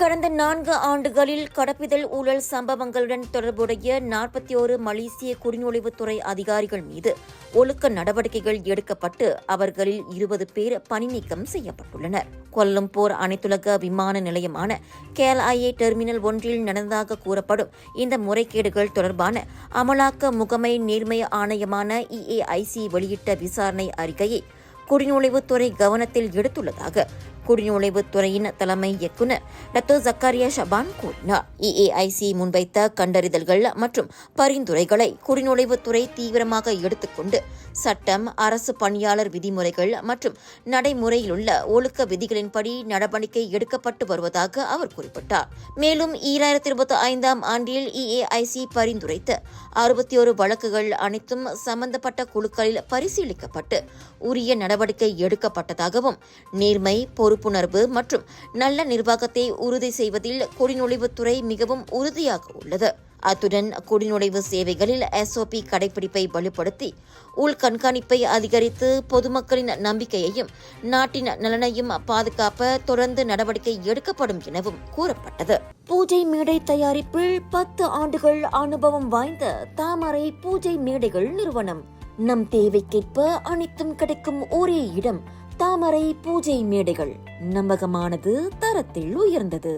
கடந்த 4 ஆண்டுகளில் கடப்பிதழ் ஊழல் சம்பவங்களுடன் தொடர்புடைய 41 மலேசிய குடிநுழைவுத்துறை அதிகாரிகள் மீது ஒழுக்க நடவடிக்கைகள் எடுக்கப்பட்டு அவர்களில் 20 பேர் பணி நீக்கம் செய்யப்பட்டுள்ளனர். கொல்லம்பூர் அனைத்துலக விமான நிலையமான KLIA டெர்மினல் ஒன்றில் நடந்ததாக கூறப்படும் இந்த முறைகேடுகள் தொடர்பான அமலாக்க முகமை நேர்மை ஆணையமான EAIC வெளியிட்ட விசாரணை அறிக்கையை குடிநுழைவுத்துறை கவனத்தில் எடுத்துள்ளதாக குடிநுழைவுத்துறையின் தலைமை இயக்குநர் டாக்டர் ஜக்காரியா ஷபான் கூறினார். EAIC முன்வைத்த கண்டறிதல்கள் மற்றும் பரிந்துரைகளை குடிநுழைவுத்துறை தீவிரமாக எடுத்துக்கொண்டு சட்டம், அரசு பணியாளர் விதிமுறைகள் மற்றும் நடைமுறையிலுள்ள ஒழுக்க விதிகளின்படி நடவடிக்கை எடுக்கப்பட்டு வருவதாக அவர் குறிப்பிட்டார். மேலும் 2025 ஆண்டில் EAIC பரிந்துரைத்த 61 வழக்குகள் அனைத்தும் சம்பந்தப்பட்ட குழுக்களில் பரிசீலிக்கப்பட்டு உரிய நடவடிக்கை எடுக்கப்பட்டதாகவும் நேர்மை, பொறுப்புணர்வு மற்றும் நல்ல நிர்வாகத்தை உறுதி செய்வதில் குடிநுழைவுத்துறை மிகவும் உறுதியாக உள்ளது. அத்துடன் குடிநுழைவு சேவைகளில் SOP கடைபிடிப்பை வலுப்படுத்தி உள் கண்காணிப்பை அதிகரித்து பொதுமக்களின் நம்பிக்கையையும் நாட்டின் நலனையும் பாதுகாப்ப தொடர்ந்து நடவடிக்கை எடுக்கப்படும் எனவும் கூறப்பட்டது. பூஜை மேடை தயாரிப்பில் 10 ஆண்டுகள் அனுபவம் வாய்ந்த தாமரை பூஜை மேடைகள் நிறுவனம். நம் தேவைக்கேற்ப அனைத்தும் கிடைக்கும் ஒரே இடம் தாமரை பூஜை மேடைகள். நம்பகமானது, தரத்தில் உயர்ந்தது.